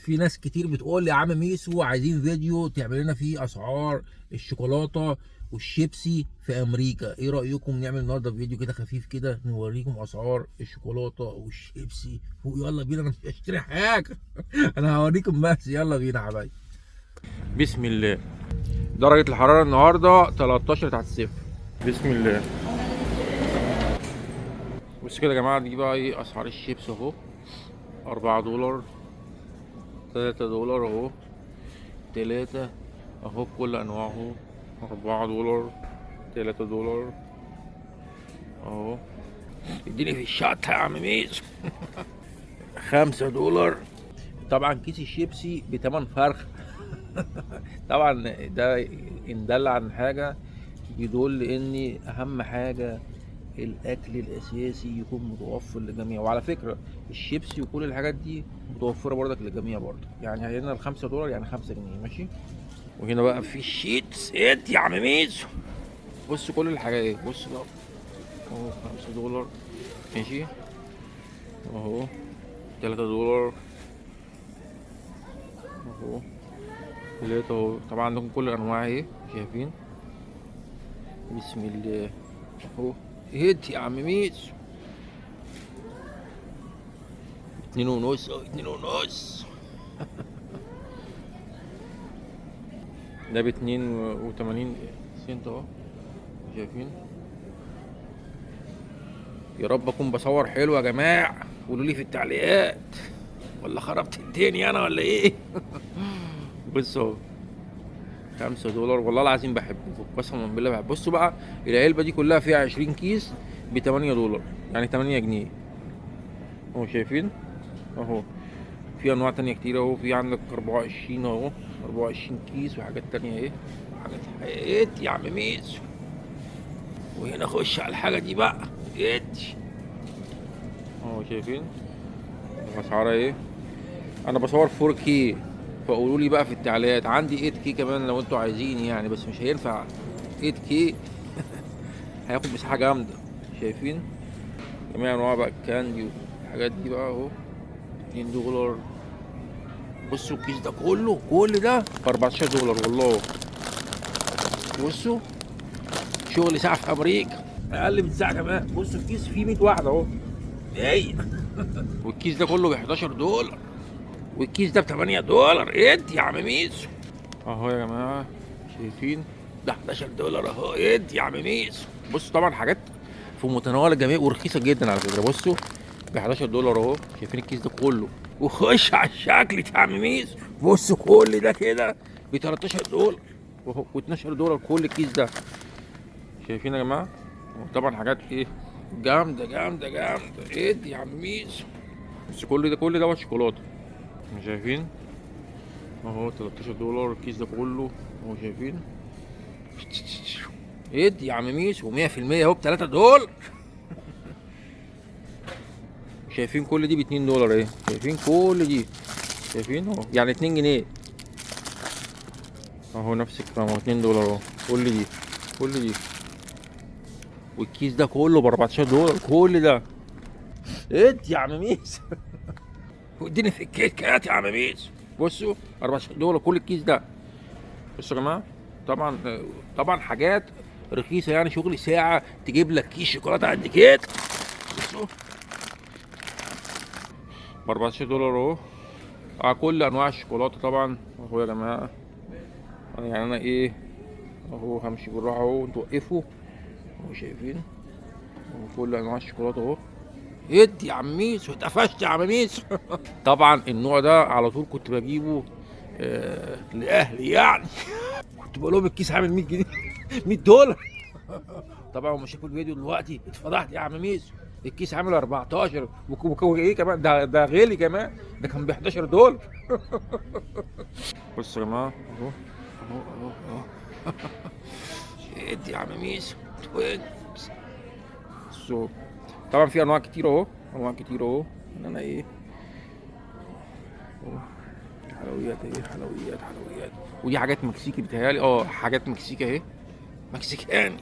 في ناس كتير بتقول لي يا عم ميسو عايزين فيديو تعمل لنا فيه اسعار الشوكولاته والشيبسي في امريكا. ايه رايكم نعمل النهارده فيديو كده خفيف كده نوريكم اسعار الشوكولاته والشيبسي؟ يلا بينا، انا مش هشتري حاجه انا هوريكم بس. يلا بينا يا حبايبي. بسم الله. درجه الحراره النهارده 13 تحت الصفر. بسم الله. بص كده يا جماعه، دي بقى ايه اسعار الشيبس اهو. 4 دولار، 3 دولار اهو، 3 اهو بكل انواعه. 4 دولار، 3 دولار اهو. اديني في الشطة يا عم ميزو. 5 دولار. طبعا كيس الشيبسي بتمن فرخ. طبعا ده ان دل عن حاجة بيدل ان اهم حاجة الاكل الاساسي يكون متوفر للجميع. وعلى فكرة الشيبسي وكل الحاجات دي متوفرة برضك للجميع برضه. يعني هنا ال5 دولار يعني 5 جنيه ماشي. وهنا بقى في الشيتس ادي يا عم ميزو. بص كل الحاجات ايه، بص بقى اهو. 5 دولار ماشي اهو. 3 دولار اهو. 3 اهو. طبعا عندكم كل الانواع اهي شايفين. بسم الله اهو. ادي يا عم ميزو. 2 ونص اهو. 2 ونص. ده ب82 سنت اهو شايفين. يا رب اكون بصور حلو يا جماعه، قولوا لي في التعليقات ولا خربت الدنيا انا ولا ايه. بصوا اهو. 5 دولار والله العظيم بحبه قسما بالله بحب. بصوا بقى العلبه دي كلها فيها 20 كيس ب8 دولار يعني 8 جنيه اهو شايفين اهو. في انواع تانية كتير اهو. في عندك 24 اهو، 24 كيس وحاجات تانية اهي. حاجات حقيقية يا عم ميزو. وهنا خش على الحاجة دي بقى ادي اهو شايفين الاسعار ايه. انا بصور 4K، فقولوا لي بقى في التعليقات. عندي 8K كمان لو انتوا عايزين يعني، بس مش هينفع 8K. هياخد مساحة جامدة شايفين. جميع انواع بقى الكاندي والحاجات دي بقى اهو. 2 دولار. بصوا الكيس ده كله، كل ده ب 14 دولار والله. بصوا شغل ساعة في امريكا، اقل من ساعة كمان. بصوا الكيس فيه 100 واحدة اهو. ايه. والكيس ده كله ب 11 دولار، والكيس ده ب 8 دولار. ادي يا عم ميزو اهو يا جماعه شايفين. ده 11 دولار اهو. ادي يا عم ميزو. بصوا طبعا حاجات في متناول الجميع ورخيصه جدا على فكره. بصوا ب 11 دولار اهو شايفين الكيس ده كله. وخش على الشكل يا عم ميزو. بصوا كل ده كده ب 13 دولار و12 دولار كل الكيس ده شايفين يا جماعه. طبعا حاجات ايه جامده جامده جامده. ادي يا عم ميزو. بس كل ده شوكولاته شايفين اهو. 13 دولار الكيس ده كله اهو شايفين. ادي يا عم ميسو 100% اهو ب 3 دولار. شايفين كل دي ب 2 دولار اهي. شايفين كل دي شايفين اهو يعني 2 جنيه اهو. نفس الكلام اهو 2 دولار اهو. كل دي والكيس ده كله ب 14 دولار كل ده. ادي يا عم ميسو. واديني في الكيت كات يا عم ميسو. بصوا 14 دولار كل الكيس ده. بصوا يا جماعه. طبعا طبعا حاجات رخيصه يعني. شغل ساعه تجيب لك كيس شوكولاته قد كده. بصوا ب 14 دولار اهو. كل انواع الشوكولاته طبعا اهو يا جماعه. يعني انا ايه اهو همشي بالراحه اهو انتوا وقفوا اهو شايفين اهو. كل انواع الشوكولاته اهو. ادي يا عم ميسو. اتقفشت يا عم ميسو. طبعا النوع ده على طول كنت بجيبه لاهلي يعني. كنت بقول لهم الكيس عامل 100 جنيه. 100 دولار. طبعا هم شافوا الفيديو دلوقتي اتفضحت يا عم ميسو. الكيس عامل 14 وايه كمان ده غالي كمان. ده كان ب 11 دولار. بصوا يا جماعه اهو اهو. ادي يا عم ميسو. بصوا طبعا في انواع كتير اهو. انواع كتير اهو. ان انا ايه اهو. حلويات ايه. حلويات. ودي حاجات مكسيكي بتهيالي. حاجات مكسيكي اهي. مكسيكاني.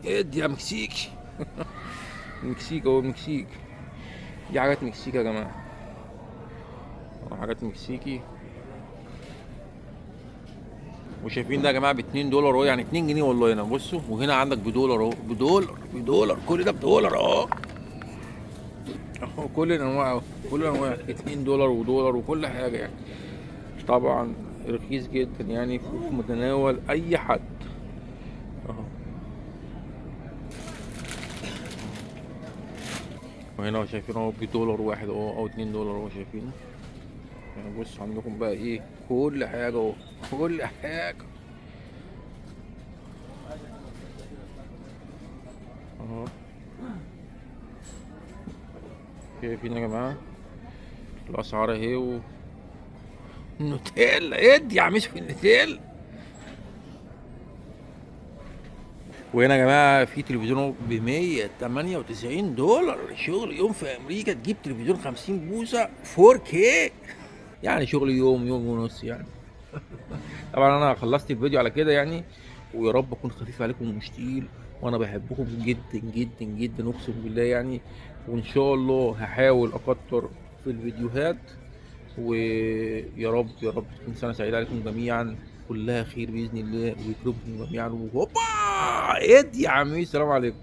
ادي يا مكسيكي. المكسيك اهو. المكسيك دي حاجات مكسيك يا جماعه. حاجات مكسيكي. وشايفين ده يا جماعه ب 2 دولار اهو، يعني 2 جنيه والله هنا بصوا. وهنا عندك بدولار اهو، بدولار كل ده بدولار اهو. اهو كل الانواع اهو، كل الانواع 2 دولار ودولار وكل حاجه يعني. طبعا رخيص جدا يعني، في متناول اي حد اهو. وهنا شايفين اهو بدولار واحد اهو او 2 دولار اهو شايفين يعني. بص عندكم بقى ايه، كل حاجه اهو، كل حاجه اهو. شايفين يا جماعه الاسعار اهي نوتيلا ادي يا عم، مش في النوتيلا. وهنا يا جماعه في تلفزيون ب 198 دولار. شغل يوم في امريكا تجيب تلفزيون 50 بوصه 4K، يعني شغل يوم ونص يعني. طبعا انا خلصت الفيديو على كده يعني، ويا رب اكون خفيف عليكم ومش تقيل. وانا بحبكم جدا جدا جدا اقسم بالله يعني. وان شاء الله هحاول اكتر في الفيديوهات. ويا رب يا رب تكون سنه سعيده عليكم جميعا، كلها خير باذن الله، ويكرمكم جميعا. وهوبا ادي يا عمي، السلام عليكم.